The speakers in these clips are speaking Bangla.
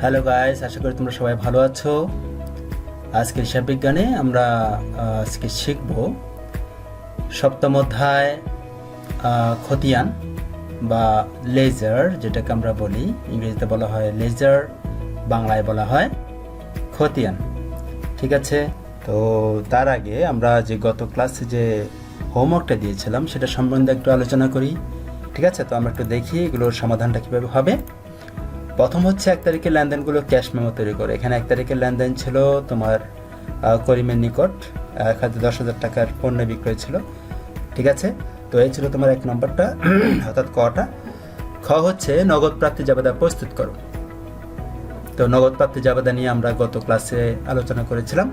হ্যালো গাইস, আশা করি তোমরা সবাই ভালো আছো। আজকের হিসাব বিজ্ঞানে আমরা আজকে শিখব সপ্তম অধ্যায় খতিয়ান বা লেজার, যেটাকে আমরা বলি, ইংরেজিতে বলা হয় লেজার, বাংলায় বলা হয় খতিয়ান। ঠিক আছে, তো তার আগে আমরা যে গত ক্লাসে যে হোমওয়ার্কটা দিয়েছিলাম সেটা সম্বন্ধে একটু আলোচনা করি। ঠিক আছে, তো আমরা একটু দেখি এগুলোর সমাধানটা কীভাবে হবে। প্রথম হচ্ছে 1 তারিখের লেনদেনগুলো ক্যাশ মেমো তৈরি করে। এখানে 1 তারিখের লেনদেন ছিল তোমার করিমের নিকট 10,000 টাকার পণ্য বিক্রয় ছিল। ঠিক আছে, তো এই ছিল তোমার 1 নম্বরটা অর্থাৎ কটা। খ হচ্ছে নগদ প্রাপ্তি জাবেদা প্রস্তুত করো। তো নগদ প্রাপ্তি জাবেদা নিয়ে আমরা গত ক্লাসে আলোচনা করেছিলাম।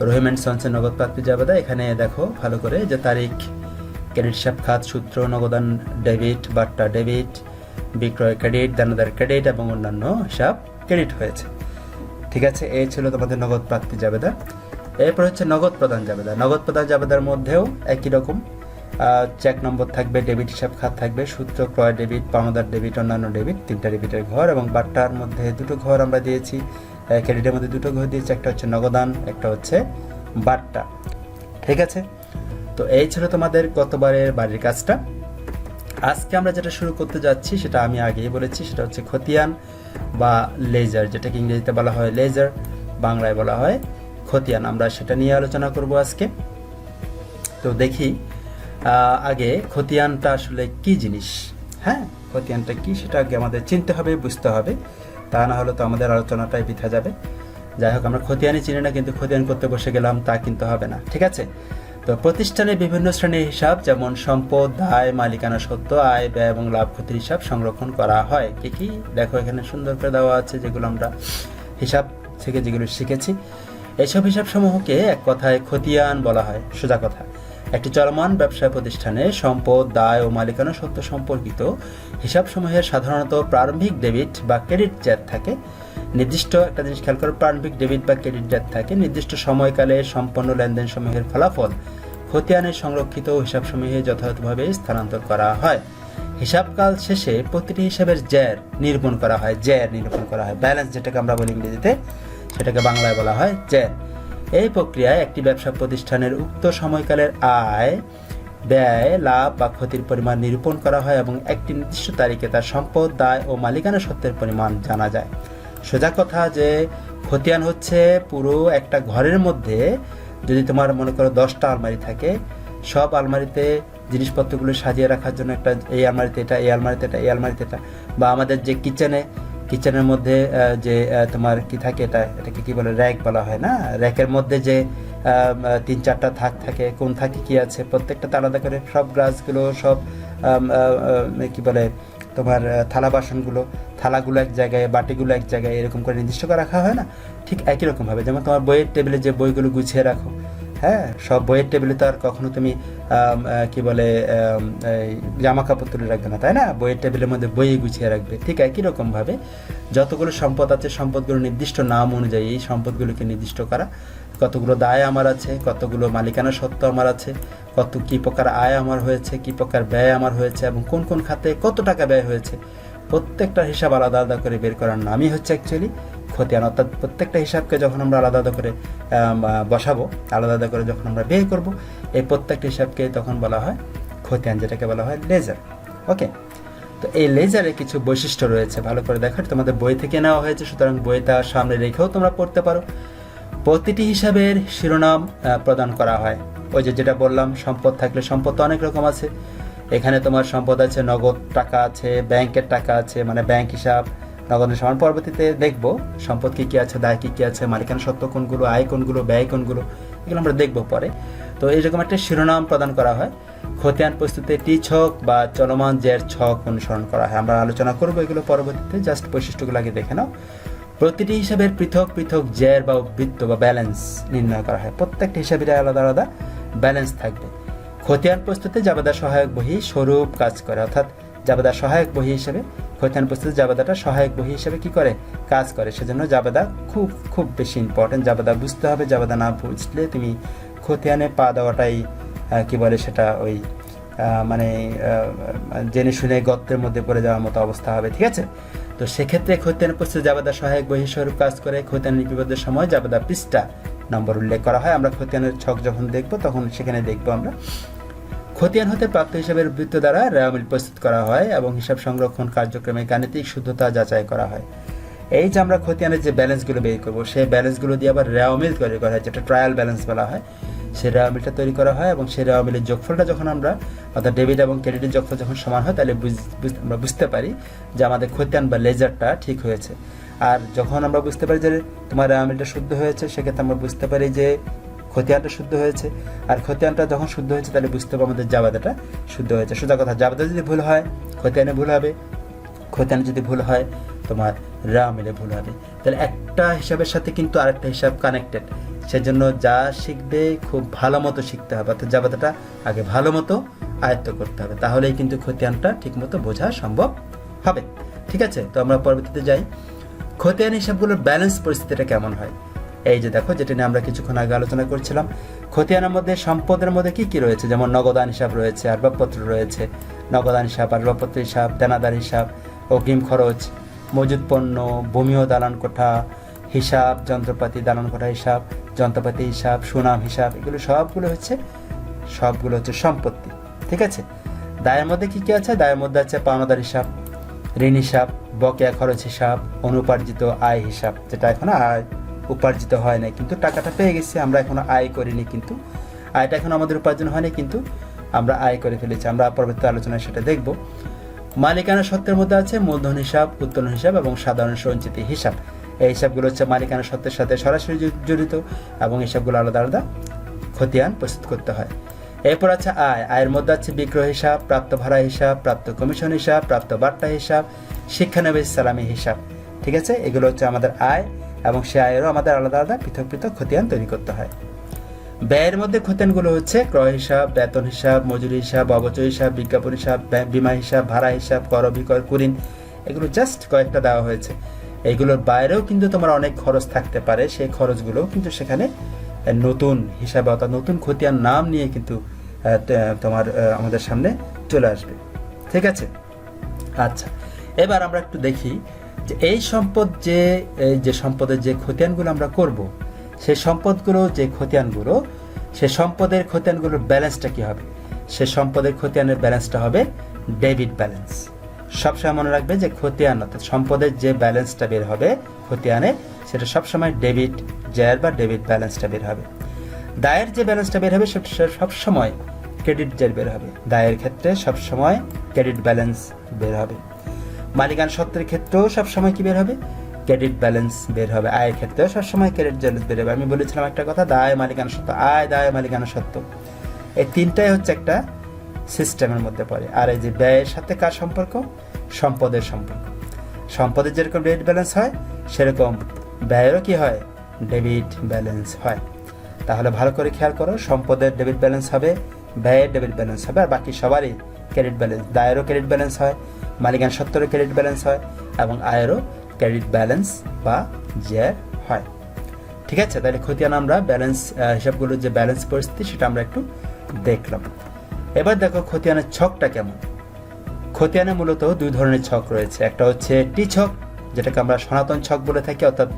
রহিম অ্যান্ড সন্সের নগদ প্রাপ্তি জাবেদা। এখানে দেখো ভালো করে যে তারিখ, ক্রেডিট হিসাব খাত, সূত্র, নগদান ডেবিট, বাট্টা ডেবিট, বিক্রয় ক্রেডিট, দানাদার ক্রেডিট এবং অন্যান্য হিসাব ক্রেডিট হয়েছে। ঠিক আছে, এই ছিল তোমাদের নগদ প্রাপ্তি জাবেদা। এরপর হচ্ছে নগদ প্রদান জাবেদা। নগদ প্রদান জাবেদার মধ্যেও একই রকম চেক নম্বর থাকবে, ডেবিট হিসাব খাত থাকবে, সূত্র, ক্রয় ডেবিট, পাওনাদার ডেবিট, অন্যান্য ডেবিট, 3টা ডেবিটের ঘর এবং বাট্টার মধ্যে 2টো ঘর আমরা দিয়েছি, ক্রেডিটের মধ্যে 2টো ঘর দিয়েছি, একটা হচ্ছে নগদান, একটা হচ্ছে বাট্টা। ঠিক আছে, তো এই ছিল তোমাদের গতবারের বাড়ির কাজটা। আজকে আমরা যেটা শুরু করতে যাচ্ছি সেটা আমি আগেই বলেছি, সেটা হচ্ছে খতিয়ান বা লেজার, যেটাকে ইংরেজিতে বলা হয় লেজার, বাংলায় বলা হয় খতিয়ান। আমরা সেটা নিয়ে আলোচনা করব আজকে। তো দেখি আগে খতিয়ানটা আসলে কি জিনিস। হ্যাঁ, খতিয়ানটা কি সেটা আগে আমাদের চিনতে হবে, বুঝতে হবে, তা না হলে তো আমাদের আলোচনাটাই বৃথা যাবে। যাই হোক, আমরা খতিয়ানই চিনি না কিন্তু খতিয়ান করতে বসে গেলাম, তা কিন্তু হবে না। ঠিক আছে, তো প্রতিষ্ঠানের বিভিন্ন শ্রেণীর হিসাব যেমন সম্পদ, দায়, মালিকানা সত্ত্ব, আয়, ব্যয় এবং লাভ ক্ষতির হিসাব সংরক্ষণ করা হয়। কি কি দেখো এখানে সুন্দর করে দেওয়া আছে, যেগুলো আমরা হিসাব থেকে যেগুলো শিখেছি। এইসব হিসাব সমূহকে এক কথায় খতিয়ান বলা হয়। সোজা কথা, একটি চলমান ব্যবসায় প্রতিষ্ঠানে সম্পদ, দায় ও মালিকানা সত্ত্ব সম্পর্কিত হিসাবসমূহের সাধারণত প্রারম্ভিক ডেবিট বা ক্রেডিট জাত থাকে। নির্দিষ্ট একটা জিনিস খেয়াল করো, প্রারম্ভিক ডেবিট বা ক্রেডিট জাত থাকে। নির্দিষ্ট সময়কালে সম্পন্ন লেনদেন সমূহের ফলাফল খতিয়ানের সংরক্ষিত হিসাবসমূহে যথাযথভাবে স্থানান্তর করা হয়। হিসাবকাল শেষে প্রতিটি হিসাবের জ্যার নিরূপণ করা হয়। জ্যার নিরূপণ করা হয়, ব্যালেন্স যেটাকে আমরা বলি ইংরেজিতে, সেটাকে বাংলায় বলা হয় জ্যার। এই প্রক্রিয়ায় একটি ব্যবসা প্রতিষ্ঠানের উক্ত সময়কালের আয়, ব্যয়, লাভ বা ক্ষতির পরিমাণ নিরূপণ করা হয় এবং একটি নির্দিষ্ট তারিখে তার সম্পদ, দায় ও মালিকানা সত্ত্বের পরিমাণ জানা যায়। সোজা কথা যে খতিয়ান হচ্ছে পুরো একটা ঘরের মধ্যে যদি তোমার মনে করো 10টা আলমারি থাকে, সব আলমারিতে জিনিসপত্রগুলো সাজিয়ে রাখার জন্য একটা, এই আলমারিতে এটা, এই আলমারিতে এটা, এই আলমারিতে এটা, বা আমাদের যে কিচেনের মধ্যে যে তোমার কি থাকে, এটাকে কি বলে, র্যাক বলা হয় না, র্যাকের মধ্যে যে 3-4টা থাক থাকে, কোন থাকে কি আছে, প্রত্যেকটা আলাদা করে সব গ্লাসগুলো, সব কি বলে তোমার থালা বাসনগুলো, থালাগুলো এক জায়গায়, বাটিগুলো এক জায়গায়, এরকম করে নির্দিষ্ট করে রাখা হয় না। ঠিক একই রকমভাবে যেমন তোমার বইয়ের টেবিলে যে বইগুলো গুছিয়ে রাখো, হ্যাঁ, সব বইয়ের টেবিলে তো আর কখনো তুমি কি বলে জামা কাপড় তুলে রাখবে না, তাই না? বইয়ের টেবিলের মধ্যে বই গুছিয়ে রাখবে। ঠিক একই রকমভাবে যতগুলো সম্পদ আছে, সম্পদগুলো নির্দিষ্ট নাম অনুযায়ী এই সম্পদগুলোকে নির্দিষ্ট করা। কতগুলো দায় আমার আছে, কতগুলো মালিকানা সত্ত্ব আমার আছে, কত কী প্রকার আয় আমার হয়েছে, কী প্রকার ব্যয় আমার হয়েছে এবং কোন কোন খাতে কত টাকা ব্যয় হয়েছে, প্রত্যেকটা হিসাব আলাদা আলাদা করে বের করার নামই হচ্ছে অ্যাকচুয়ালি খতিয়ান। অর্থাৎ প্রত্যেকটা হিসাবকে যখন আমরা আলাদা আলাদা করে বসাবো, আলাদা আলাদা করে যখন আমরা বের করব, এই প্রত্যেকটা হিসাবকে তখন বলা হয় খতিয়ান, যেটাকে বলা হয় লেজার। ওকে, তো এই লেজারে কিছু বৈশিষ্ট্য রয়েছে, ভালো করে দেখো, তোমাদের বই থেকে নেওয়া হয়েছে, সুতরাং বইটা সামনে রেখেও তোমরা পড়তে পারো। প্রতিটি হিসাবের শিরোনাম প্রদান করা হয়। ওই যেটা বললাম, সম্পদ থাকলে সম্পদ তো অনেক রকম আছে। এখানে তোমার সম্পদ আছে, নগদ টাকা আছে, ব্যাংকের টাকা আছে, মানে ব্যাংক হিসাব, নগদের সমান। পরবর্তীতে দেখবো সম্পদ কী কী আছে, দায় কী কী আছে, মালিকানা সত্ত্ব কোনগুলো, আয় কোনগুলো, ব্যয় কোনগুলো, এগুলো আমরা দেখবো পরে। তো এইরকম একটা শিরোনাম প্রদান করা হয়। খতিয়ান প্রস্তুতে টি ছক বা চলমান জের ছক অনুসরণ করা হয়। আমরা আলোচনা করবো এগুলো পরবর্তীতে, জাস্ট বৈশিষ্ট্যগুলো আগে দেখে নাও। প্রতিটি হিসাবের পৃথক পৃথক জের বা বৃত্ত বা ব্যালেন্স নির্ণয় করা হয়। প্রত্যেকটা হিসাবের আলাদা আলাদা ব্যালেন্স থাকবে। খতিয়ান প্রস্তুতে জাবেদা সহায়ক বহি স্বরূপ কাজ করে, অর্থাৎ জাবেদা সহায়ক বহি হিসেবে, খতিয়ান প্রস্তুতে জাবেদাটা সহায়ক বহি হিসেবে কি করে, কাজ করে। সেজন্য জাবেদা খুব খুব বেশি ইম্পর্টেন্ট। জাবেদা বুঝতে হবে, জাবেদা না বুঝলে তুমি খতিয়ানে পা দেওয়াটাই কি বলে সেটা ওই মানে জেনে শুনে গর্তের মধ্যে পড়ে যাওয়ার মতো অবস্থা হবে, ঠিক আছে। তো সেক্ষেত্রে খতিয়ানের প্রস্তুত জাবেদা সহায়ক বহিঃস্বরূপ কাজ করে। খতিয়ান লিপিবদ্ধের সময় জাবেদা পৃষ্ঠা নম্বর উল্লেখ করা হয়। আমরা খতিয়ানের ছক যখন দেখব তখন সেখানে দেখব আমরা খতিয়ান হতে প্রাপ্ত হিসাবের উদ্বৃত্ত দ্বারা রেওয়ামিল প্রস্তুত করা হয় এবং হিসাব সংরক্ষণ কার্যক্রমে গাণিতিক শুদ্ধতা যাচাই করা হয়। এই যে আমরা খতিয়ানের যে ব্যালেন্সগুলো বের করবো সেই ব্যালেন্সগুলো দিয়ে আবার রেওয়ামিল তৈরি করা হয়, যেটা ট্রায়াল ব্যালেন্স বলা হয়। সেই রেওয়ামিলটা তৈরি করা হয় এবং সেই রেওয়ামিলের যোগফলটা যখন আমরা অর্থাৎ ডেবিট এবং ক্রেডিটের যোগফল যখন সমান হয় তাহলে আমরা বুঝতে পারি যে আমাদের খতিয়ান বা লেজারটা ঠিক হয়েছে। আর যখন আমরা বুঝতে পারি যে তোমার রেওয়ামিলটা শুদ্ধ হয়েছে সেক্ষেত্রে আমরা বুঝতে পারি যে খতিয়ানটা শুদ্ধ হয়েছে। আর খতিয়ানটা যখন শুদ্ধ হয়েছে তাহলে বুঝতে পারবো আমাদের জাবেদাটা শুদ্ধ হয়েছে। সোজা কথা, জাবেদা যদি ভুল হয় খতিয়ানে ভুল হবে, খতিয়ানে যদি ভুল হয় তোমার রেওয়ামিলে ভুল হবে। তাহলে একটা হিসাবের সাথে কিন্তু আরেকটা হিসাব কানেক্টেড, সেজন্য যা শিখবে খুব ভালো মতো শিখতে হবে, অর্থাৎ জাবেদাটা আগে ভালো মতো আয়ত্ত করতে হবে, তাহলেই কিন্তু খতিয়ানটা ঠিক মতো বোঝা সম্ভব হবে, ঠিক আছে। তো আমরা পরবর্তীতে যাই। খতিয়ান হিসাবগুলোর ব্যালেন্স পরিস্থিতিটা কেমন হয়? এই যে দেখো, যেটা নিয়ে আমরা কিছুক্ষণ আগে আলোচনা করছিলাম, খতিয়ানের মধ্যে সম্পদের মধ্যে কি কি রয়েছে, যেমন নগদান হিসাব রয়েছে, আসবাবপত্র রয়েছে, নগদান হিসাব, আসবাবপত্র হিসাব, দেনাদার হিসাব, অগ্রিম খরচ, মজুদ পণ্য, ভূমি ও দালান কোঠা হিসাব, যন্ত্রপাতি, দালান কোঠা হিসাব, যন্ত্রপাতি হিসাব, সুনাম হিসাব, এগুলো সবগুলো হচ্ছে সম্পত্তি, ঠিক আছে। দায়ের মধ্যে কি কি আছে? দায়ের মধ্যে আছে পাওনাদার হিসাব, ঋণ হিসাব, বকেয়া খরচ হিসাব, অনুপার্জিত আয় হিসাব, যেটা এখনো আয় উপার্জিত হয় না, কিন্তু টাকাটা পেয়ে গেছি, আমরা এখনো আয় করিনি, কিন্তু আয়টা এখন আমাদের উপার্জন হয়নি, কিন্তু আমরা আয় করে ফেলেছি। আমরা পরবর্তী আলোচনায় সেটা দেখব। মালিকানা সত্ত্বের মধ্যে আছে মূলধন হিসাব, উত্তোলন হিসাব এবং সাধারণ সঞ্চিতি হিসাব। এই হিসাবগুলো হচ্ছে মালিকানা সত্ত্বের সাথে সরাসরি জড়িত এবং হিসাবগুলো আলাদা আলাদা খতিয়ান প্রস্তুত করতে হয়। এরপর আছে আয়। আয়ের মধ্যে আছে বিক্রয় হিসাব, প্রাপ্ত ভাড়া হিসাব, প্রাপ্ত কমিশন হিসাব, প্রাপ্ত বাট্টা হিসাব, শিক্ষানবিশ সালামি হিসাব, ঠিক আছে। এগুলো হচ্ছে আমাদের আয় এবং সে আয়েরও আমাদের আলাদা আলাদা পৃথক পৃথক খতিয়ান তৈরি করতে হয়। ব্যয়ের মধ্যে খতিয়ানগুলো হচ্ছে ক্রয় হিসাব, বেতন হিসাব, মজুরি হিসাব, অবচয় হিসাব, বিজ্ঞাপন হিসাব, বীমা হিসাব, ভাড়া হিসাব, কর বিক্রয়, কুঋণ, এগুলো জাস্ট কয়েকটা দেওয়া হয়েছে। এইগুলোর বাইরেও কিন্তু তোমার অনেক খরচ থাকতে পারে, সেই খরচগুলো কিন্তু সেখানে নতুন হিসাবে অর্থাৎ নতুন খতিয়ান নাম নিয়ে কিন্তু তোমার আমাদের সামনে চলে আসবে, ঠিক আছে। আচ্ছা, এবার আমরা একটু দেখি যে এই সম্পদ যে সম্পদের যে খতিয়ানগুলো আমরা করব, সেই সম্পদগুলো যে খতিয়ানগুলো, সে সম্পদের খতিয়ানগুলোর ব্যালেন্সটা কি হবে? সে সম্পদের খতিয়ানের ব্যালেন্সটা হবে ডেবিট ব্যালেন্স। সবসময় মনে রাখবে যে খতিয়ান অর্থাৎ সম্পদের যে ব্যালেন্সটা বের হবে খতিয়ানে, সেটা সবসময় ডেবিট জের বা ডেবিট ব্যালেন্সটা বের হবে। দায়ের যে ব্যালেন্সটা বের হবে সেটা সবসময় ক্রেডিট জের বের হবে। দায়ের ক্ষেত্রে সবসময় ক্রেডিট ব্যালেন্স বের হবে। মালিকানা সত্ত্বের ক্ষেত্রেও সবসময় কি বের হবে? ক্রেডিট ব্যালেন্স বের হবে। আয়ের ক্ষেত্রেও সবসময় ক্রেডিট ব্যালেন্স বের হবে। আমি বলেছিলাম একটা কথা, দায় মালিকানা সত্ত্ব, আয় দায় মালিকানা সত্ত্ব, এই তিনটাই হচ্ছে একটা সিস্টেমের মধ্যে পড়ে। আর এই যে ব্যয়ের সাথে কার সম্পর্ক? সম্পদের সম্পর্ক। সম্পদের যেরকম ডেবিট ব্যালেন্স হয় সেরকম ব্যয়েরও কি হয়? ডেবিট ব্যালেন্স হয়। তাহলে ভালো করে খেয়াল করো, সম্পদের ডেবিট ব্যালেন্স হবে, ব্যয়ের ডেবিট ব্যালেন্স হবে, আর বাকি সবারই ক্রেডিট ব্যালেন্স। দায়েরও ক্রেডিট ব্যালেন্স হয়, মালিকানা সত্ত্বেরও ক্রেডিট ব্যালেন্স হয় এবং আয়েরও ক্রেডিট ব্যালেন্স বা জের হয়, ঠিক আছে। তাহলে খতিয়ান আমরা ব্যালেন্স হিসাবগুলোর যে ব্যালেন্স পরিস্থিতি সেটা আমরা একটু দেখলাম। এবার দেখো খতিয়ানের ছকটা কেমন। খতিয়ানে মূলত দুই ধরনের ছক রয়েছে। একটা হচ্ছে টি ছক, যেটাকে আমরা সনাতন ছক বলে থাকি, অর্থাৎ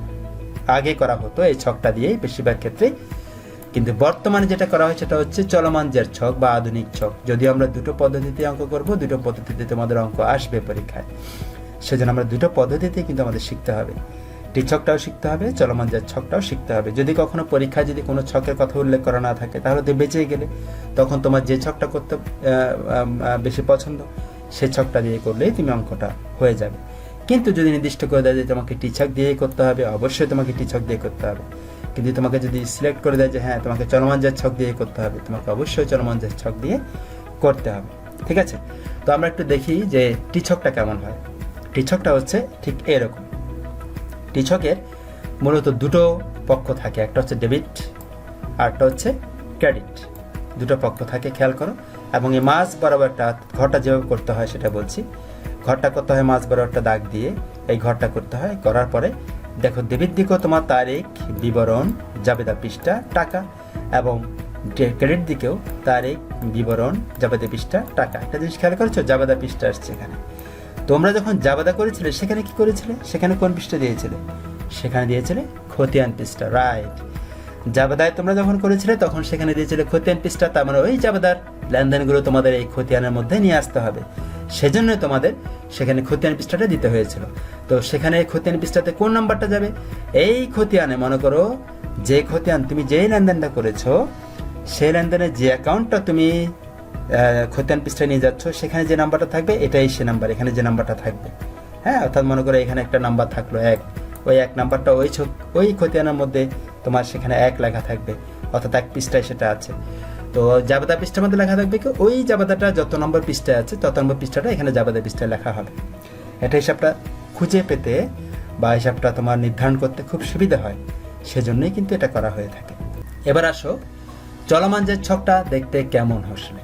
আগে করা হতো এই ছকটা দিয়েই বেশিরভাগ ক্ষেত্রে, কিন্তু বর্তমানে যেটা করা হয় সেটা হচ্ছে চলমান জের ছক বা আধুনিক ছক। যদিও আমরা দুটো পদ্ধতিতে অঙ্ক করব, দুটো পদ্ধতিতে তোমাদের অঙ্ক আসবে পরীক্ষায়, সেজন্য আমরা দুটো পদ্ধতিতে কিন্তু আমাদের শিখতে হবে। টি ছকটাও শিখতে হবে, চলমান জের ছকটাও শিখতে হবে। যদি কখনো পরীক্ষায় যদি কোনো ছকের কথা উল্লেখ করা না থাকে তাহলে তো বেঁচেই গেলে, তখন তোমার যে ছকটা করতে বেশি পছন্দ সেই ছকটা দিয়ে করলেই তুমি অঙ্কটা হয়ে যাবে। কিন্তু যদি নির্দিষ্ট করে দেয় যে তোমাকে টি ছক দিয়েই করতে হবে, অবশ্যই তোমাকে টি ছক দিয়ে করতে হবে। কিন্তু তোমাকে যদি সিলেক্ট করে দেয় যে হ্যাঁ তোমাকে চলমান জের ছক দিয়ে করতে হবে, তোমাকে অবশ্যই চলমান জের ছক দিয়ে করতে হবে, ঠিক আছে। তো আমরা একটু দেখি যে টি ছকটা কেমন হয়। টি ছকটা হচ্ছে ঠিক এরকম। টি ছকের মূলত দুটো পক্ষ থাকে, একটা হচ্ছে ডেবিট আর একটা হচ্ছে ক্রেডিট। দুটো পক্ষ থাকে, খেয়াল করো। এবং এই মাঝ বরাবর একটা ঘরটা যেভাবে করতে হয় সেটা বলছি। ঘরটা করতে হয় মাঝ বরাবর একটা দাগ দিয়ে, এই ঘরটা করতে হয়। করার পরে দেখো ডেবিট দিকেও তোমার তারিখ, বিবরণ, জাবেদা পৃষ্ঠা, টাকা, এবং ক্রেডিট দিকেও তারিখ, বিবরণ, জাবেদা পৃষ্ঠা, টাকা। একটা জিনিস খেয়াল করেছো, জাবেদা পৃষ্ঠা আসছে এখানে। তোমরা যখন জাবেদা করেছিলে সেখানে কি করেছিলে? সেখানে কোন পৃষ্ঠা দিয়েছিলে? সেখানে দিয়েছিলে খতিয়ান পৃষ্ঠা, রাইট। জাবেদায় তোমরা যখন করেছিলে তখন সেখানে দিয়েছিলে খতিয়ান পৃষ্ঠা, তার মানে ওই জাবেদার লেনদেনগুলো তোমাদের এই খতিয়ানের মধ্যে নিয়ে আসতে হবে। সেজন্য তোমাদের সেখানে খতিয়ান পৃষ্ঠাটা দিতে হয়েছিল। তো সেখানে খতিয়ান পৃষ্ঠাতে কোন নাম্বারটা যাবে? এই খতিয়ানে মনে করো যে খতিয়ান তুমি যেই লেনদেনটা করেছো সেই লেনদেনের যে অ্যাকাউন্টটা তুমি খতিয়ান পৃষ্ঠায় নিয়ে যাচ্ছ সেখানে যে নাম্বারটা থাকবে এটাই সে নাম্বার, এখানে যে নাম্বারটা থাকবে। হ্যাঁ, অর্থাৎ মনে করো এখানে একটা নাম্বার থাকলো 1, ওই 1 নাম্বারটা ওই খতিয়ানের মধ্যে তোমার সেখানে 1 লেখা থাকবে, অর্থাৎ 1 পৃষ্ঠায় সেটা আছে। তো জাবেদা পৃষ্ঠার মধ্যে লেখা থাকবে কি ওই জাবেদাটা যত নম্বর পৃষ্ঠায় আছে তত নম্বর পৃষ্ঠাটা এখানে জাবেদা পৃষ্ঠায় লেখা হবে। এটা হিসাবটা খুঁজে পেতে বা হিসাবটা তোমার নির্ধারণ করতে খুব সুবিধা হয়, সেজন্যই কিন্তু এটা করা হয়ে থাকে। এবার আসো চলমান যে ছকটা দেখতে কেমন আসলে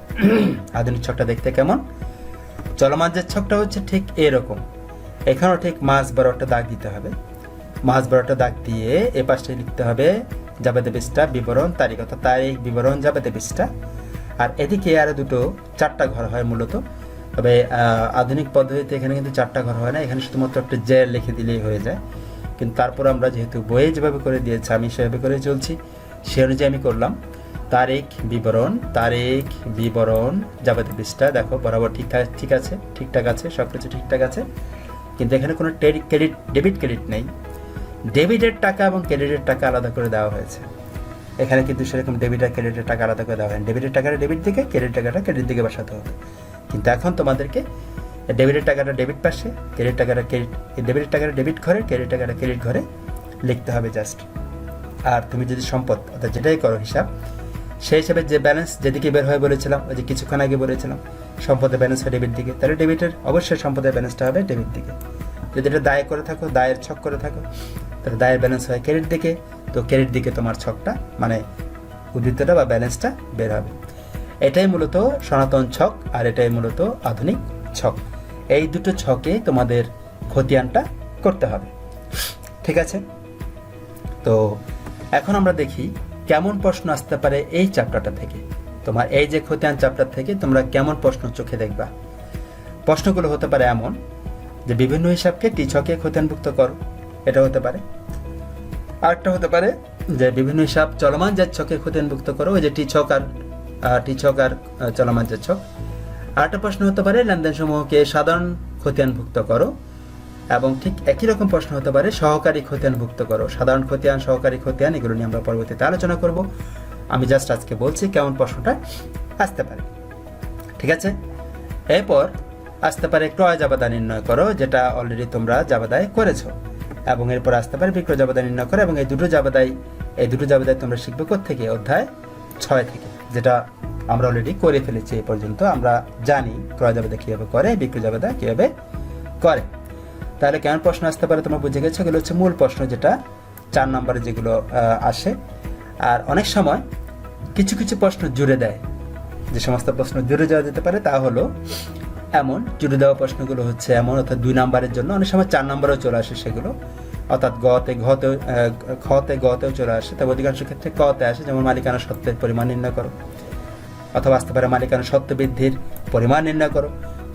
আধুনিক ছকটা দেখতে কেমন? চলমান যে ছকটা হচ্ছে ঠিক এরকম। এখানেও ঠিক মাঝ বরাবরটা দাগ দিতে হবে। মাঝ বরাবরটা দাগ দিয়ে এ পাশে লিখতে হবে জাবেদা পৃষ্ঠা, বিবরণ, তারিখ, অর্থাৎ তারিখ, বিবরণ, জাবেদা পৃষ্ঠা। আর এদিকে আরো 4টা ঘর হয় মূলত। তবে আধুনিক পদ্ধতিতে এখানে কিন্তু 4টা ঘর হয় না, এখানে শুধুমাত্র একটা জের লিখে দিলেই হয়ে যায়। কিন্তু তারপর আমরা যেহেতু বইয়ে যেভাবে করে দিয়েছি আমি সেভাবে করে চলছি, সে অনুযায়ী আমি করলাম তারিখ, বিবরণ, তারিখ, বিবরণ, জাবেদা পৃষ্ঠা। দেখো বরাবর ঠিকঠাক আছে, সব কিছু ঠিকঠাক আছে। কিন্তু এখানে কোনো ডেবিট ক্রেডিট নেই। ডেবিটের টাকা এবং ক্রেডিটের টাকা আলাদা করে দেওয়া হয়েছে। এখানে কিন্তু সেরকম ডেবিট আর ক্রেডিটের টাকা আলাদা করে দেওয়া হয়। ডেবিটের টাকাটা ডেবিট দিকে, ক্রেডিট টাকাটা ক্রেডিট দিকে বসাতে হবে। কিন্তু এখন তোমাদেরকে ডেবিটের টাকাটা ডেবিট পাশে, ক্রেডিট টাকাটা ডেবিটের টাকাটা ডেবিট ঘরে, ক্রেডিট টাকাটা ক্রেডিট ঘরে লিখতে হবে জাস্ট। আর তুমি যদি সম্পদ অর্থাৎ যেটাই করো হিসাব, সেই হিসাবে যে ব্যালেন্স যেদিকে বের হয় বলেছিলাম, ওই যে কিছুক্ষণ আগে বলেছিলাম সম্পদের ব্যালেন্স হয় ডেবিট দিকে, তাহলে ডেবিটের অবশ্যই সম্পদের ব্যালেন্সটা হবে ডেবিট দিকে। যদি এটা দায় করে থাকো, দায়ের ছক করে থাকো, তাহলে দায়ের ব্যালেন্স হয় ক্রেডিট দিকে, তো ক্রেডিট দিকে তোমার ছকটা মানে উদ্ধৃতটা বা ব্যালেন্সটা বের হবে। এটাই মূলত সনাতন ছক আর এটাই মূলত আধুনিক ছক। এই দুটো ছকে তোমাদের খতিয়ানটা করতে হবে, ঠিক আছে? তো এখন আমরা দেখি কেমন প্রশ্ন আসতে পারে এই চ্যাপ্টারটা থেকে। তোমার এই যে খতিয়ান চ্যাপ্টার থেকে তোমরা কেমন প্রশ্ন চোখে দেখবা। প্রশ্নগুলো হতে পারে এমন যে বিভিন্ন হিসাবকে টি ছকে খতিয়ানভুক্ত করো, এটা হতে পারে। আরেকটা হতে পারে যে বিভিন্ন হিসাব চলমান যে ছকে খতিয়ানভুক্ত করো, ওই যে টি ছক আর চলমান যে ছক। আরেকটা প্রশ্ন হতে পারে লেনদেন সমূহকে সাধারণ খতিয়ানভুক্ত করো, এবং ঠিক একই রকম প্রশ্ন হতে পারে সহকারী খতিয়ানভুক্ত করো। সাধারণ খতিয়ান, সহকারী খতিয়ান, এগুলো নিয়ে আমরা পরবর্তীতে আলোচনা করব। আমি জাস্ট আজকে বলছি কেমন প্রশ্নটা আসতে পারে, ঠিক আছে? এরপর আসতে পারে ক্রয় জাবেদা নির্ণয় করো, যেটা অলরেডি তোমরা জাবেদায় করেছো। এবং এরপর আসতে পারে বিক্রয় জাবেদা নির্ণয় করো, এবং এই দুটো জাবেদায় তোমরা শিখবে কোত্থেকে? অধ্যায় 6 থেকে, যেটা আমরা অলরেডি করে ফেলেছি এই পর্যন্ত। আমরা জানি ক্রয় জাবেদা কিভাবে করে, বিক্রয় জাবেদা কিভাবে করে। তাহলে কেমন প্রশ্ন আসতে পারে তোমরা বুঝে গেছো। এগুলো হচ্ছে মূল প্রশ্ন, যেটা 4 নম্বরে যেগুলো আসে। আর অনেক সময় কিছু কিছু প্রশ্ন জুড়ে দেয়। যে সমস্ত প্রশ্ন জুড়ে যাওয়া যেতে পারে তা হলো এমন, জুড়ে দেওয়া প্রশ্নগুলো হচ্ছে এমন, অর্থাৎ 2 নম্বরের জন্য অনেক সময় 4 নম্বরেও চলে আসে সেগুলো, অর্থাৎ খতে গতেও চলে আসে। তবে অধিকাংশ ক্ষেত্রে কতে আসে, যেমন মালিকানা সত্ত্বের পরিমাণ নির্ণয় করো, অথবা আসতে পারে মালিকানা সত্ত্ব বৃদ্ধির পরিমাণ নির্ণয় করো,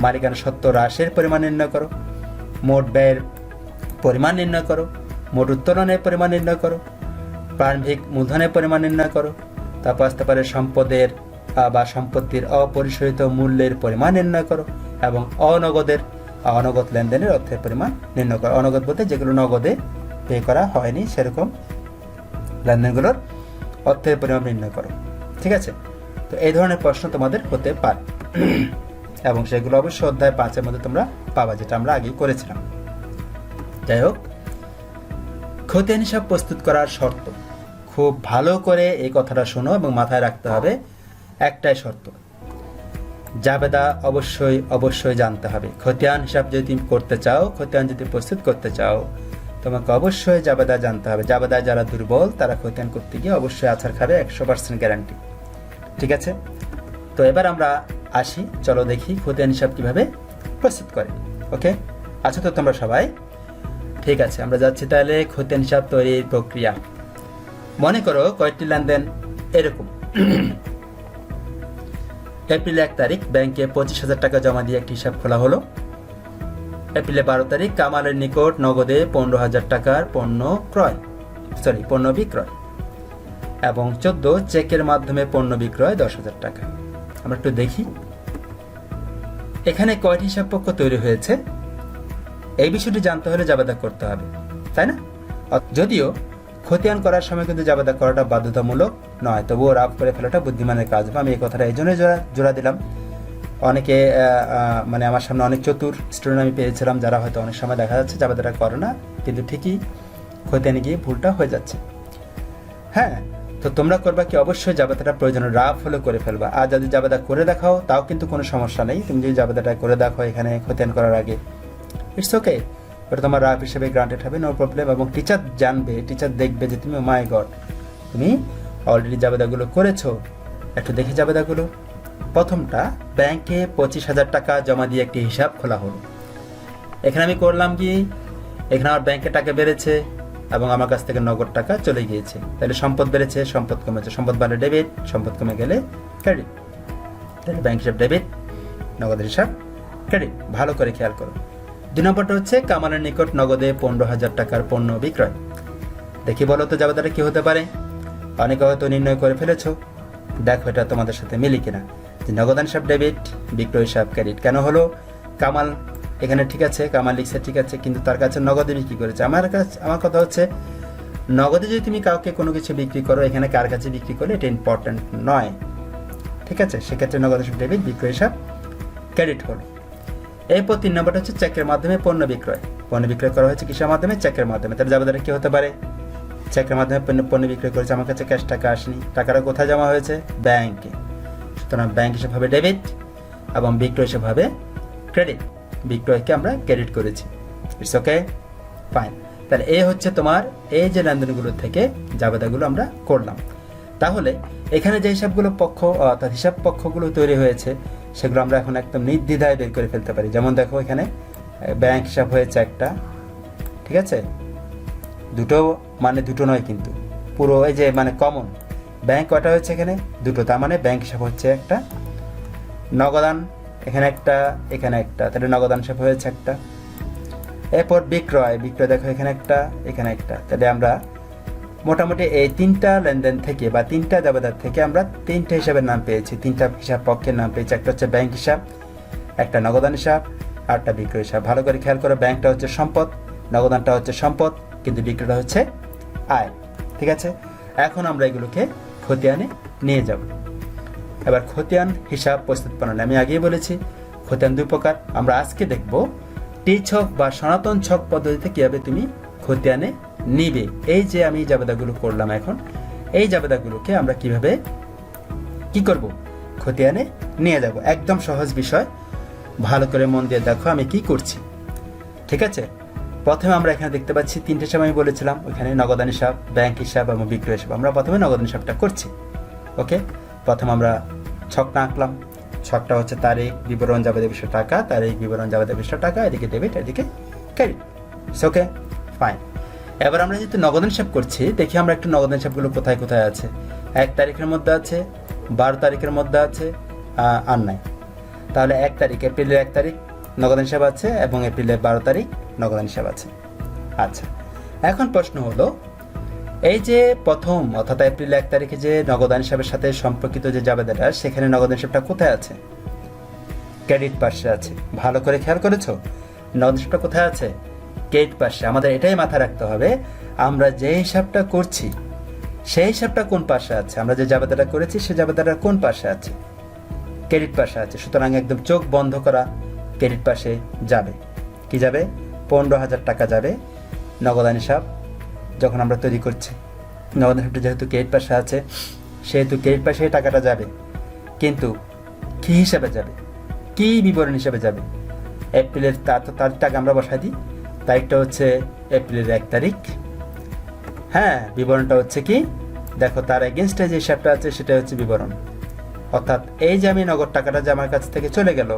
মালিকানা সত্ত্ব হ্রাসের পরিমাণ নির্ণয় করো, মোট ব্যয়ের পরিমাণ নির্ণয় করো, মোট উত্তোলনের পরিমাণ নির্ণয় করো, প্রারম্ভিক মূলধনের পরিমাণ নির্ণয় করো। তারপর আসতে পারে সম্পদের বা সম্পত্তির অপরিশোধিত মূল্যের পরিমাণ নির্ণয় করো, এবং অনগদ লেনদেনের অর্থের পরিমাণ নির্ণয় করো। অনগদ বলতে যেগুলো নগদে পে করা হয়নি সেরকম লেনদেনগুলোর অর্থের পরিমাণ নির্ণয় করো, ঠিক আছে? তো এই ধরনের প্রশ্ন তোমাদের হতে পারে, এবং সেগুলো অবশ্যই অধ্যায় 5-এর মধ্যে তোমরা পাবা, যেটা আমরা আগেই করেছিলাম। যাই হোক, খতিয়ান হিসাব প্রস্তুত করার শর্ত, খুব ভালো করে এই কথাটা শোনো এবং মাথায় রাখতে হবে। একটাই শর্ত, জাবেদা অবশ্যই জানতে হবে। খতিয়ান হিসাব যদি তুমি করতে চাও, খতিয়ান যদি প্রস্তুত করতে চাও, তোমাকে অবশ্যই জাবেদা জানতে হবে। জাবেদা যারা দুর্বল তারা খতিয়ান করতে গিয়ে অবশ্যই আছাড় খাবে, 100% গ্যারান্টি, ঠিক আছে? তো এবার আমরা আসি, চলো দেখি খতিয়ান হিসাব কিভাবে প্রস্তুত করে। ওকে, আছো তো তোমরা সবাই? ঠিক আছে, আমরা যাচ্ছি তাহলে খতিয়ান হিসাব তৈরির প্রক্রিয়া। মনে করো কয়েকটি লেনদেন এরকম এপ্রিল 1 তারিখ ব্যাংকে 25,000 টাকা জমা দিয়ে একটি হিসাব খোলা হলো। এপ্রিলে 12 তারিখ কামালের নিকট নগদে 15,000 টাকার পণ্য বিক্রয় এবং 14 চেকের মাধ্যমে পণ্য বিক্রয় 10,000 টাকা। আমরা একটু দেখি এখানে কয়টি হিসাব পক্ষ তৈরি হয়েছে। এই বিষয়টি জানতে হলে জাবেদা করতে হবে, তাই না? যদিও খতিয়ান করার সময় কিন্তু জাবেদা করাটা বাধ্যতামূলক নয়, তবুও রাফ করে ফেলাটা বুদ্ধিমানের কাজ। আমি এই কথাটা এই জন্যই জোড়া দিলাম। অনেকে মানে আমার সামনে অনেক চতুর স্টুডেন্ট আমি পেয়েছিলাম যারা হয়তো অনেক সময় দেখা যাচ্ছে জাবেদাটা করে না, কিন্তু ঠিকই খতিয়ানে গিয়ে ভুলটা হয়ে যাচ্ছে। হ্যাঁ, তো তোমরা করবা কি, অবশ্যই জাবেদাটা প্রয়োজনে রাফ হলে করে ফেলবা। আর যদি জাবেদা করে দেখাও তাও কিন্তু কোনো সমস্যা নেই। তুমি যদি জাবেদাটা করে দেখো এখানে খতিয়ান করার আগে, ইটস ওকে, ওটা তোমার রাফ হিসেবে গ্রান্টেড হবে, নো প্রবলেম। এবং টিচার জানবে, টিচার দেখবে যে তুমি মাই গড তুমি অলরেডি জাবেদাগুলো করেছো। একটু দেখে জাবেদাগুলো। প্রথমটা, ব্যাংকে 25,000 টাকা জমা দিয়ে একটি হিসাব খোলা হলো। এখানে আমি করলাম কি, এখানে আমার ব্যাংকে টাকা বেড়েছে এবং আমার কাছ থেকে নগদ টাকা চলে গিয়েছে, তাহলে সম্পদ বেড়েছে, সম্পদ কমেছে। সম্পদ বাড়লে ডেবিট, সম্পদ কমে গেলে ক্রেডিট। তাহলে ব্যাংক হিসাব ডেবিট, নগদের হিসাব ক্রেডিট। ভালো করে খেয়াল করো। 2 নম্বরটা হচ্ছে কামালের নিকট নগদে 15,000 টাকার পণ্য বিক্রয়। দেখি বলো তো জাবেদাটা কি হতে পারে। অনেকে হয়তো নির্ণয় করে ফেলেছো, দেখো এটা তোমাদের সাথে মিলি কিনা। যে নগদান হিসাব ডেবিট, বিক্রয় হিসাব ক্রেডিট। কেন হলো? কামাল এখানে ঠিক আছে, কামাল লিখছে ঠিক আছে, কিন্তু তার কাছে নগদে বিক্রি করেছে। আমার কথা হচ্ছে নগদে যদি তুমি কাউকে কোনো কিছু বিক্রি করো, এখানে কার কাছে বিক্রি করলে এটা ইম্পর্টেন্ট নয়, ঠিক আছে? সেক্ষেত্রে নগদ হিসাব ডেবিট, বিক্রয় হিসাব ক্রেডিট হলো। এরপর 3 নম্বরটা হচ্ছে চেকের মাধ্যমে পণ্য বিক্রয়। পণ্য বিক্রয় করা হয়েছে কিসের মাধ্যমে? চেকের মাধ্যমে। তাহলে জাবেদাটা কি হতে পারে? চেকের মাধ্যমে পণ্য বিক্রয় করেছে, আমার কাছে ক্যাশ টাকা আসেনি, টাকাটা কোথায় জমা হয়েছে? ব্যাংকে। সুতরাং ব্যাংক হিসেবে হবে ডেবিট এবং বিক্রয় হিসেবে হবে ক্রেডিট। বিক্রয়কে আমরা ক্রেডিট করেছি, ইটস ওকে, ফাইন। তাহলে এই হচ্ছে তোমার এই যে লেনদেনগুলো থেকে জাবেদাগুলো আমরা করলাম। তাহলে এখানে যে হিসাবগুলো অর্থাৎ হিসাব পক্ষগুলো তৈরি হয়েছে সেগুলো আমরা এখন একদম নির্দ্বিধায় বের করে ফেলতে পারি। যেমন দেখো এখানে ব্যাংক হিসাব হয়েছে একটা, ঠিক আছে? দুটো নয় কিন্তু পুরো এই যে মানে কমন ব্যাংক কয়টা হয়েছে এখানে? দুটো। তার মানে ব্যাংক হিসাব হচ্ছে একটা, নগদান এখানে একটা, এখানে একটা, তাহলে নগদান হিসাব হয়েছে একটা। এরপর বিক্রয় দেখো এখানে একটা, এখানে একটা। তাহলে আমরা মোটামুটি এই 3টা লেনদেন থেকে বা 3টা জাবেদার থেকে আমরা 3টে হিসাবের নাম পেয়েছি, 3টা হিসাব পক্ষের নাম পেয়েছি। একটা হচ্ছে ব্যাংক হিসাব, একটা নগদান হিসাব, আর একটা বিক্রয় হিসাব। ভালো করে খেয়াল করো, ব্যাংকটা হচ্ছে সম্পদ, নগদানটা হচ্ছে সম্পদ, কিন্তু বিক্রয়টা হচ্ছে আয়, ঠিক আছে? এখন আমরা এগুলোকে খতিয়ানে নিয়ে যাব। এবার খতিয়ান হিসাব প্রস্তুত প্রণালী আমি আগেই বলেছি, খতিয়ান 2 প্রকার। আমরা আজকে দেখব টি ছক বা সনাতন ছক পদ্ধতিতে কিভাবে তুমি খতিয়ানে নিবে। এই যে আমি জাবেদাগুলো করলাম, এখন এই জাবেদাগুলোকে আমরা কিভাবে কি করব? খতিয়ানে নিয়ে যাব। একদম সহজ বিষয়, ভালো করে মন দিয়ে দেখো আমি কি করছি, ঠিক আছে? প্রথমে আমরা এখানে দেখতে পাচ্ছি 3টে হিসাব আমি বলেছিলাম, ওখানে নগদান হিসাব, ব্যাংক হিসাব এবং বিক্রয় হিসাব। আমরা প্রথমে নগদান হিসাবটা করছি, ওকে? প্রথমে আমরা ছকটা আঁকলাম। ছকটা হচ্ছে তারিখ, বিবরণ, জাবেদা বিষয় টাকা, তারিখ, বিবরণ, জাবেদা বিষয় টাকা, এদিকে ডেবিট, এদিকে ক্রেডিট, ওকে, ফাইন। এবার আমরা যেহেতু নগদান হিসাব করছি, দেখি আমরা একটু নগদান হিসাবগুলো কোথায় কোথায় আছে। 1 তারিখের মধ্যে আছে, 12 তারিখের মধ্যে আছে, আর নাই। তাহলে 1 তারিখ, এপ্রিলের 1 তারিখ নগদান হিসাব আছে এবং এপ্রিলের 12 তারিখ নগদান হিসাব আছে। আচ্ছা, এখন প্রশ্ন হলো, এই যে প্রথম অর্থাৎ এপ্রিল 1 তারিখে যে নগদান হিসাবের সাথে সম্পর্কিত যে জাবেদাটা, সেখানে নগদান হিসাবটা কোথায় আছে? ক্রেডিট পাশে আছে। ভালো করে খেয়াল করেছো? নগদান হিসাবটা কোথায় আছে? ক্রেডিট পাশে। আমাদের এটাই মাথায় রাখতে হবে, আমরা যে হিসাবটা করছি সেই হিসাবটা কোন পাশে আছে। আমরা যে জাবেদাটা করেছি সেই জাবেদাটা কোন পাশে আছে? ক্রেডিট পাশে আছে। সুতরাং একদম চোখ বন্ধ করা ক্রেডিট পাশে যাবে। কি যাবে? 15,000 টাকা যাবে নগদান হিসাব যখন আমরা তৈরি করছি। নগদান হিসাবটা যেহেতু ক্রেডিট পাশে আছে সেহেতু ক্রেডিট পাশে টাকাটা যাবে, কিন্তু কি হিসাবে যাবে? কি বিবরণ হিসাবে যাবে? এপ্রিলের তারিখটাকে আমরা বসাই দিই। তারিখটা হচ্ছে এপ্রিলের 1 তারিখ। হ্যাঁ, বিবরণটা হচ্ছে কি? দেখো তার এগেনস্টে যে হিসাবটা আছে সেটা হচ্ছে বিবরণ। অর্থাৎ এই যে আমি নগদ টাকাটা যে আমার কাছ থেকে চলে গেল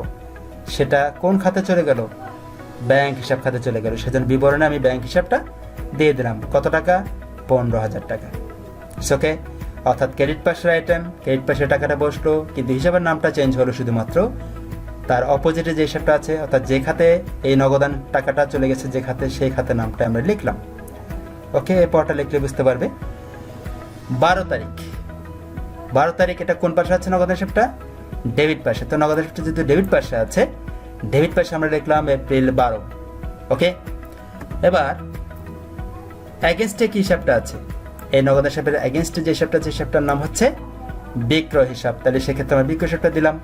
সেটা কোন খাতে চলে গেল? ব্যাংক হিসাব খাতে চলে গেল। সেজন্য বিবরণে আমি ব্যাংক হিসাবটা দিয়ে দিলাম। কত টাকা? 15,000 টাকা। ওকে, অর্থাৎ ক্রেডিট পাশের আইটেম, ক্রেডিট পাশের টাকাটা বসলো, কিন্তু হিসাবের নামটা চেঞ্জ হলো শুধুমাত্র। তার অপোজিটে যে হিসাবটা আছে, অর্থাৎ যে খাতে এই নগদান টাকাটা চলে গেছে যে খাতে, সেই খাতে নামটা আমরা লিখলাম। ওকে, এই পরটা লিখলে বুঝতে পারবে। 12 তারিখ, 12 তারিখ এটা কোন পাশে আছে নগদান হিসাবটা? ডেবিট পাশে। তো নগদান হিসাবটা যেহেতু ডেবিট পাশে আছে, ডেবিট পাশে আমরা লিখলাম এপ্রিল 12। ওকে, এবার অ্যাগেনস্টে কি হিসাবটা আছে? এই নগদ হিসাবের অ্যাগেনস্টে যে হিসাবটা আছে, হিসাবটার নাম হচ্ছে বিক্রয় হিসাব। তাহলে সেক্ষেত্রে আমরা বিক্রয় হিসাবটা দিলাম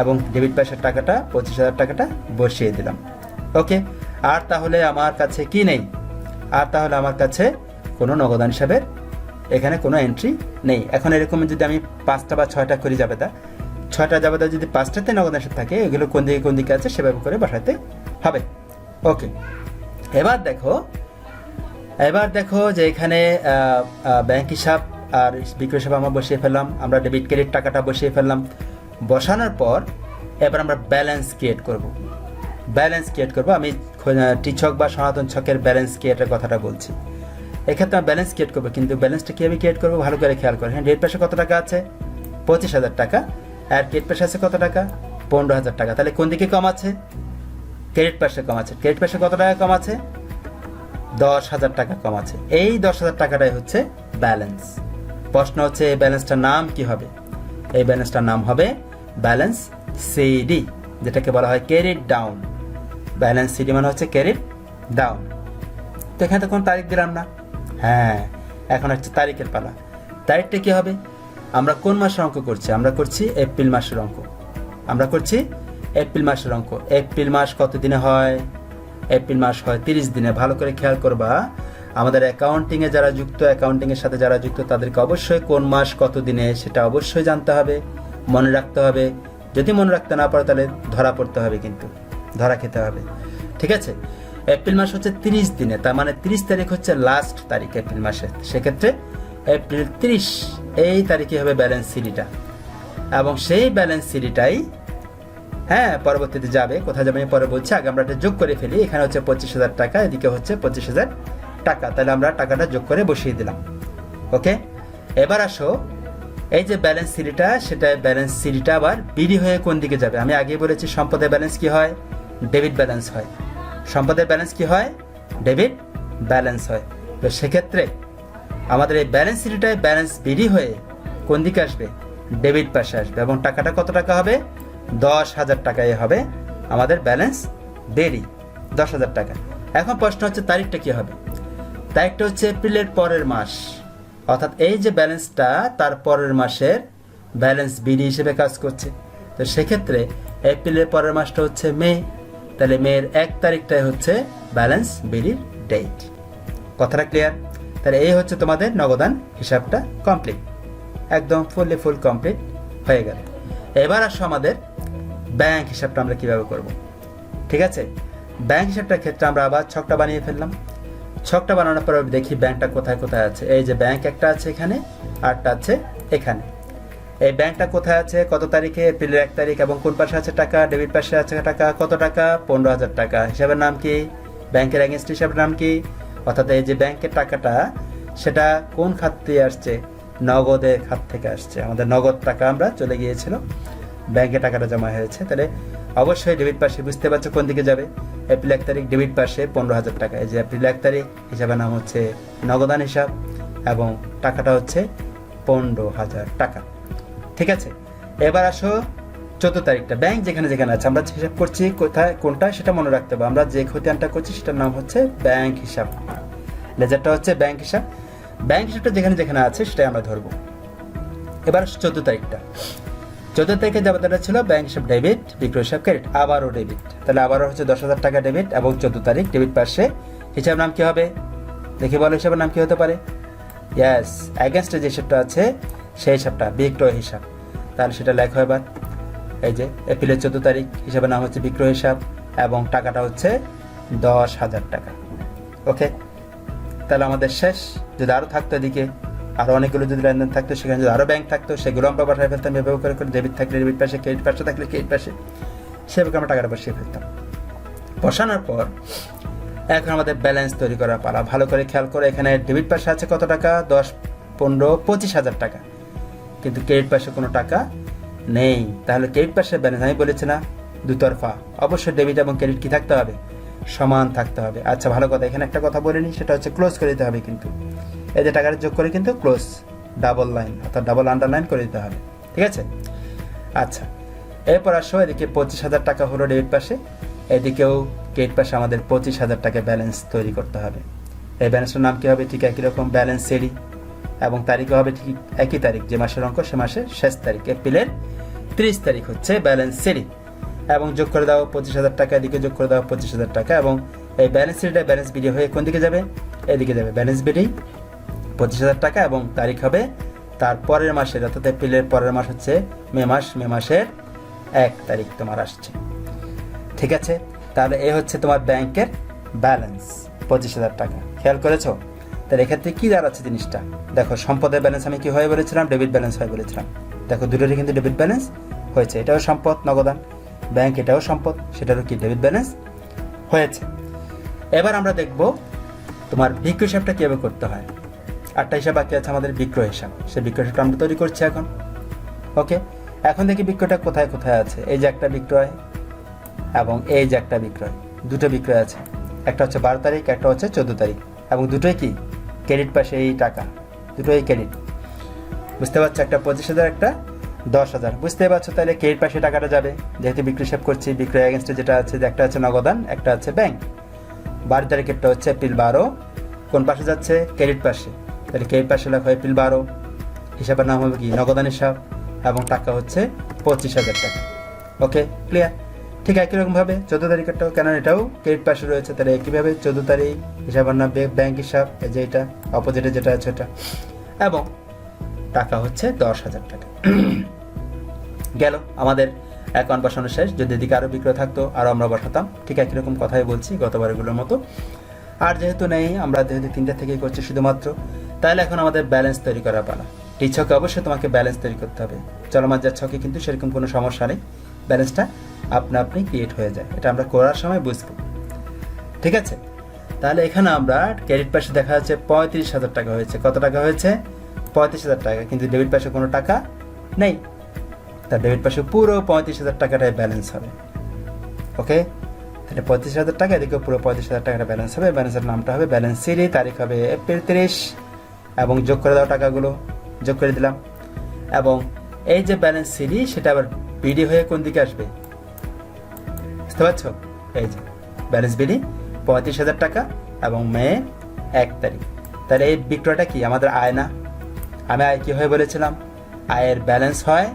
এবং ডেবিট পাশের টাকাটা 25,000 টাকাটা বসিয়ে দিলাম। ওকে, আর তাহলে আমার কাছে কি নেই? আর তাহলে আমার কাছে কোনো নগদান হিসাবের এখানে কোনো এন্ট্রি নেই। এখন এরকম যদি আমি 5টা বা 6টা করি জাবেদা, 6টা জাবেদা যদি 5টাতে নগদান হিসাব থাকে, এগুলো কোন দিকে আছে সেভাবে করে বসাতে হবে। ওকে, এবার দেখো যে এখানে ব্যাংক হিসাব আর বিক্রয় হিসাব আমরা বসিয়ে ফেললাম, আমরা ডেবিট ক্রেডিট টাকাটা বসিয়ে ফেললাম। বসানোর পর এবার আমরা ব্যালেন্স ক্রিয়েট করব। আমি টিছক বা সনাতন ছকের ব্যালেন্স ক্রিয়েটের কথাটা বলছি। এক্ষেত্রে আমরা ব্যালেন্স ক্রিয়েট করবো, কিন্তু ব্যালেন্সটা কীভাবে ক্রিয়েট করবো ভালো করে খেয়াল করে। হ্যাঁ, ডেবিট পাশে কত টাকা আছে? 25,000 টাকা। আর ক্রেডিট পাশে আছে কত টাকা? 15,000 টাকা। তাহলে কোন দিকে কম আছে? ক্রেডিট পাশে কম আছে। ক্রেডিট পাশে কত টাকা কম আছে? 10,000 টাকা কম আছে। এই 10,000 টাকাটাই হচ্ছে ব্যালেন্স। প্রশ্ন হচ্ছে এই ব্যালেন্সটার নাম কি হবে? এই ব্যালেন্সটার নাম হবে ব্যালেন্স সিডি, যেটাকে বলা হয় ক্রেডিট ডাউন। ব্যালেন্স সিডি মানে হচ্ছে ক্রেডিট ডাউন। তো এখানে তো কোনো তারিখ দিলাম না। হ্যাঁ, এখন হচ্ছে তারিখের পালা। তারিখটা কি হবে? আমরা কোন মাসের অঙ্ক করছি? আমরা করছি এপ্রিল মাসের অঙ্ক। এপ্রিল মাস কত দিনে হয়? এপ্রিল মাস হয় 30 দিনে। ভালো করে খেয়াল করবা, আমাদের অ্যাকাউন্টিংয়ে যারা যুক্ত, অ্যাকাউন্টিংয়ের সাথে যারা যুক্ত, তাদেরকে অবশ্যই কোন মাস কত দিনে সেটা অবশ্যই জানতে হবে, মনে রাখতে হবে। যদি মনে রাখতে না পারো তাহলে ধরা পড়তে হবে, কিন্তু ধরা খেতে হবে। ঠিক আছে, এপ্রিল মাস হচ্ছে 30 দিনে, তার মানে 30 তারিখ হচ্ছে লাস্ট তারিখ এপ্রিল মাসে। সেক্ষেত্রে এপ্রিল 30 এই তারিখে হবে ব্যালেন্স সিডিটা, এবং সেই ব্যালেন্স সিডিটাই পরবর্তীতে যাবে। কোথায় যাবে আমি পরে বলছি, আগে আমরা এটা যোগ করে ফেলি। এখানে হচ্ছে 25,000 টাকা, এদিকে হচ্ছে 25,000 টাকা। তাহলে আমরা টাকাটা যোগ করে বসিয়ে দিলাম। ওকে, এবার আসো, এই যে ব্যালেন্স সিডিটা, সেটা ব্যালেন্স সিডিটা আবার বিডি হয়ে কোন দিকে যাবে? আমি আগেই বলেছি সম্পদের ব্যালেন্স কি হয়? ডেবিট ব্যালেন্স হয়। সম্পদের ব্যালেন্স কি হয়? ডেবিট ব্যালেন্স হয়। তো সেক্ষেত্রে আমাদের এই ব্যালেন্স সিডিটায় ব্যালেন্স বিডি হয়ে কোন দিকে আসবে? ডেবিট পাশে আসবে, এবং টাকাটা কত টাকা হবে? 10,000 টাকায় হবে আমাদের ব্যালেন্স দেরি, 10,000 টাকা। এখন প্রশ্ন হচ্ছে তারিখটা কি হবে? তারিখটা হচ্ছে এপ্রিলের পরের মাস, অর্থাৎ এই যে ব্যালেন্সটা তার পরের মাসের ব্যালেন্স বিডি হিসেবে কাজ করছে। তো সেক্ষেত্রে এপ্রিলের পরের মাসটা হচ্ছে মে, তাহলে মের 1 তারিখটাই হচ্ছে ব্যালেন্স বিডির ডেট। কথাটা ক্লিয়ার? তাহলে এই হচ্ছে তোমাদের নগদান হিসাবটা কমপ্লিট, একদম ফুল কমপ্লিট হয়ে গেল। এবার আসো আমাদের ব্যাংক হিসাবটা আমরা কিভাবে করব। ঠিক আছে, ব্যাংক হিসাবটার ক্ষেত্রে আমরা আবার ছকটা বানিয়ে ফেললাম। ছকটা বানানোর পর দেখি ব্যাংকটা কোথায় কোথায় আছে। এই যে ব্যাংক একটা আছে এখানে, আরটা আছে এখানে। এই ব্যাংকটা কোথায় আছে? কত তারিখে? এপ্রিলের 1 তারিখ। এবং কোন পাশে আছে টাকা? ডেবিট পাশে আছে টাকা। কত টাকা? 15,000 টাকা। হিসাবের নাম কি? ব্যাংকের এগেইনস্ট হিসাবের নাম কি? অর্থাৎ এই যে ব্যাংকের টাকাটা, সেটা কোন খাত থেকে আসছে? নগদের খাত থেকে আসছে। আমাদের নগদ টাকা আমরা চলে গিয়েছিল, ব্যাংকে টাকাটা জমা হয়েছে। তাহলে অবশ্যই ডেবিট পাশে, বুঝতে পারছো কোন দিকে যাবে? এপ্রিল 1 তারিখ, ডেবিট পাশে 15,000 টাকা। এই যে এপ্রিল 1 তারিখ, হিসাবের নাম হচ্ছে নগদান হিসাব, এবং টাকাটা হচ্ছে 15,000 টাকা। ঠিক আছে, এবার আসো 14 তারিখটা। ব্যাংক যেখানে যেখানে আছে আমরা হিসাব করছি, কোথায় কোনটা সেটা মনে রাখতে হবে। আমরা যে খতিয়ানটা করছি সেটার নাম হচ্ছে ব্যাংক হিসাব, লেজারটা হচ্ছে ব্যাংক হিসাব। ব্যাংক হিসাবটা যেখানে যেখানে আছে সেটাই আমরা ধরবো। এবার 14 তারিখটা, 14 তারিখে যাবাটা ছিল ব্যাংক হিসাব ডেবিট, বিক্রয় হিসাব ক্রেডিট, আবারও ডেবিট। তাহলে আবারও হচ্ছে 10,000 টাকা ডেবিট, এবং 14 তারিখ ডেবিট পাশে হিসাব নাম কি হবে? দেখে বলো হিসাবের নাম কি হতে পারে? ইয়াস, অ্যাগেনস্টে যে হিসাবটা আছে সেই হিসাবটা বিক্রয় হিসাব। তাহলে সেটা লেখো এবার। এই যে এপ্রিলের 14 তারিখ, হিসাবের নাম হচ্ছে বিক্রয় হিসাব, এবং টাকাটা হচ্ছে 10,000 টাকা। ওকে, তাহলে আমাদের শেষ। যদি আরও থাকতো এদিকে, আরও অনেকগুলো যদি লেনদেন থাকতো, সেখানে যদি আরও ব্যাংক থাকতো, সেগুলো আমরা পাঠায় ফেলতাম এভাবে করে। ডেবিট থাকলে ডেবিট পাশে, ক্রেডিট পাশে থাকলে ক্রেডিট পাশে, সেভাবে আমরা টাকাটা বসিয়ে ফেলতাম। বসানোর পর এখন আমাদের ব্যালেন্স তৈরি করার পালা। ভালো করে খেয়াল করে, এখানে ডেবিট পাশে আছে কত টাকা? 10, 15, 25,000 টাকা। কিন্তু ক্রেডিট পাশে কোনো টাকা নেই। তাহলে ক্রেডিট পাশে ব্যালেন্স আমি বলেছি না দুতরফা, অবশ্যই ডেবিট এবং ক্রেডিট কি থাকতে হবে, সমান থাকতে হবে। আচ্ছা ভালো কথা, এখানে একটা কথা বলিনি, সেটা হচ্ছে ক্লোজ করে দিতে হবে। কিন্তু এই যে টাকাটা যোগ করে কিন্তু ক্লোজ ডাবল লাইন অর্থাৎ ডাবল আন্ডারলাইন করে দিতে হবে, ঠিক আছে। আচ্ছা এরপর আসো, এদিকে 25,000 টাকা হলো ডেবিট পাশে, এদিকেও ক্রেডিট পাশে আমাদের 25,000 টাকা ব্যালেন্স তৈরি করতে হবে। এই ব্যালেন্সটার নাম কী হবে, ঠিক একই রকম ব্যালেন্স সেরি, এবং তারিখও হবে ঠিক একই তারিখ, যে মাসের অঙ্ক সে মাসের শেষ তারিখ, এপ্রিলের 30 তারিখ হচ্ছে ব্যালেন্স সেরি। এবং যোগ করে দাও 25,000 টাকা, এদিকে যোগ করে দাও 25,000 টাকা, এবং এই ব্যালেন্স সেরিটা ব্যালেন্স বিডি হয়ে কোন দিকে যাবে, এদিকে যাবে। ব্যালেন্স বিডি 25,000 টাকা এবং তারিখ হবে তার পরের মাসের, অর্থাৎ এপ্রিলের পরের মাস হচ্ছে মে মাস, মে মাসের 1 তারিখ তোমার আসছে, ঠিক আছে। তাহলে এই হচ্ছে তোমার ব্যাংকের ব্যালেন্স 25,000 টাকা, খেয়াল করেছো। তাহলে এক্ষেত্রে কী দাঁড়াচ্ছে জিনিসটা, দেখো সম্পদের ব্যালেন্স আমি কি হয় বলেছিলাম, ডেবিট ব্যালেন্স হয় বলেছিলাম। দেখো দুটোরই কিন্তু ডেবিট ব্যালেন্স হয়েছে, এটাও সম্পদ নগদান, ব্যাংক এটাও সম্পদ, সেটারও কি ডেবিট ব্যালেন্স হয়েছে। এবার আমরা দেখব তোমার বিক্রয় হিসাবটা কীভাবে করতে হয়। 8টা হিসাব বাকি আছে আমাদের বিক্রয় হিসাব, সেই বিক্রয় হিসাবটা আমরা তৈরি করছি এখন। ওকে, এখন দেখি বিক্রয়টা কোথায় কোথায় আছে। এই যে একটা বিক্রয় এবং এই যে একটা বিক্রয়, দুটো বিক্রয় আছে, একটা হচ্ছে 12 তারিখ, একটা হচ্ছে 14 তারিখ, এবং দুটোই কি ক্রেডিট পাশে, এই টাকা দুটোই ক্রেডিট, বুঝতে পারছো। একটা 25,000, একটা 10,000, বুঝতে পারছো। তাহলে ক্রেডিট পাশে টাকাটা যাবে, যেহেতু বিক্রয় হিসাব করছি, বিক্রয় এগেনস্টে যেটা আছে, একটা আছে নগদান, একটা আছে ব্যাংক। 12 তারিখেরটা হচ্ছে এপ্রিল 12, কোন পাশে যাচ্ছে, ক্রেডিট পাশে। তাহলে ক্রেডিট পাশে লেখা হয় এপ্রিল 12, হিসাবের নাম হবে কি নগদান হিসাব, এবং টাকা হচ্ছে 25,000 টাকা। Okay clear. ঠিক একই রকমভাবে 14 তারিখেরটাও, কেন এটাও ক্রেডিট পাশে রয়েছে, তাহলে একইভাবে 14 তারিখ হিসাবের নাম ব্যাংক হিসাব, এই যে এটা অপোজিটে যেটা আছে এটা, এবং টাকা হচ্ছে 10,000 টাকা। গেল আমাদের অ্যাকাউন্ট বসানো শেষ। যদি এদিকে আরও বিক্রয় থাকতো আরও আমরা বসাতাম, ঠিক একই রকম কথাই বলছি গতবারগুলোর মতো। আর যেহেতু নেই, আমরা যেহেতু 3টা থেকেই করছি শুধুমাত্র, তাহলে এখন আমাদের ব্যালেন্স তৈরি করা পালা। এই ছকে অবশ্যই তোমাকে ব্যালেন্স তৈরি করতে হবে। চলমান যার ছকে কিন্তু সেরকম কোনো সমস্যা নেই, ব্যালেন্সটা আপনা আপনি ক্রিয়েট হয়ে যায়, এটা আমরা করার সময় বুঝবো, ঠিক আছে। তাহলে এখানে আমরা ক্রেডিট পাশে দেখা যাচ্ছে 35,000 টাকা হয়েছে। কত টাকা হয়েছে, 35,000 টাকা, কিন্তু ডেবিট পাশে কোনো টাকা নেই। তার ডেবিট পাশে পুরো 35,000 টাকাটাই ব্যালেন্স হবে। ওকে, তাহলে 35,000 টাকা, এদিকে পুরো 35,000 টাকাটা ব্যালেন্স হবে। ব্যালেন্সের নামটা হবে ব্যালেন্স সিরি, তারিখ হবে এপ্রিল 30, এবং যোগ করে দাও টাকাগুলো, যোগ করে দিলাম। এবং এই যে ব্যালেন্স সিরি, সেটা আবার বিডি হয়ে কোন দিকে আসবে, বুঝতে পারছো। এই যে ব্যালেন্স বিডি 35,000 টাকা এবং মে 1 তারিখ। তাহলে এই বিক্রয়টা কি আমাদের আয় না, আমি আয় কী হয় বলেছিলাম, আয়ের ব্যালেন্স হয়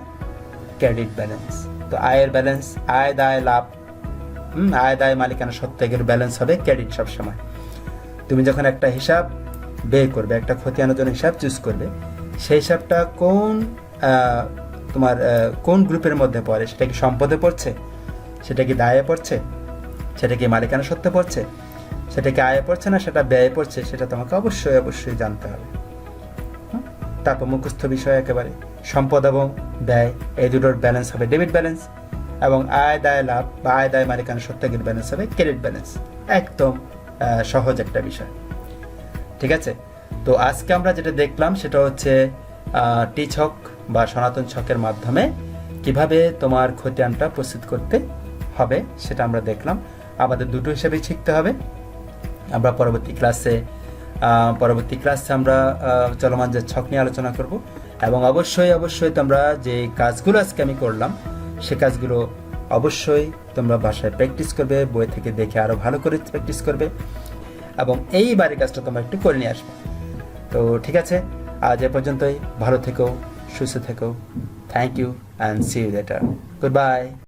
ক্রেডিট ব্যালেন্স। তো আয়ের ব্যালেন্স, আয় দায় লাভ, আয় দায় মালিকানা সত্ত্বের ব্যালেন্স হবে ক্রেডিট সবসময়। তুমি যখন একটা হিসাব বের করবে, একটা খতিয়ানের জন্য হিসাব চুজ করবে, সেই হিসাবটা তোমার কোন গ্রুপের মধ্যে পড়ে, সেটা কি সম্পদে পড়ছে, সেটা কি দায়ে পড়ছে, সেটা কি মালিকানা সত্ত্বে পড়ছে, সেটা কি আয়ে পড়ছে না সেটা ব্যয়ে পড়ছে, সেটা তোমাকে অবশ্যই অবশ্যই জানতে হবে। তারপর মুখস্থ বিষয় একেবারে, সম্পদ এবং ব্যয় এই দুটোর ব্যালেন্স হবে ডেবিট ব্যালেন্স, এবং আয় দায় লাভ বা আয় দায় মালিকানা সত্ত্বের ব্যালেন্স হবে ক্রেডিট ব্যালেন্স। একদম সহজ একটা বিষয়, ঠিক আছে। তো আজকে আমরা যেটা দেখলাম সেটা হচ্ছে টি ছক বা সনাতন ছকের মাধ্যমে কিভাবে তোমার খতিয়ানটা প্রস্তুত করতে হবে সেটা আমরা দেখলাম। আমাদের দুটো হিসাবেই শিখতে হবে। আমরা পরবর্তী ক্লাসে আমরা চলমান যে ছক নিয়ে আলোচনা করব, এবং অবশ্যই অবশ্যই তোমরা যে কাজগুলো আজকে আমি করলাম সে কাজগুলো অবশ্যই তোমরা বাসায় প্র্যাকটিস করবে, বই থেকে দেখে আরও ভালো করে প্র্যাকটিস করবে, এবং এই বাড়ির কাজটা তোমরা একটু করে নিয়ে আসবে। তো ঠিক আছে, আজ এ পর্যন্তই। ভালো থেকো, সুস্থ থেকো। Thank you and see you later. Good bye.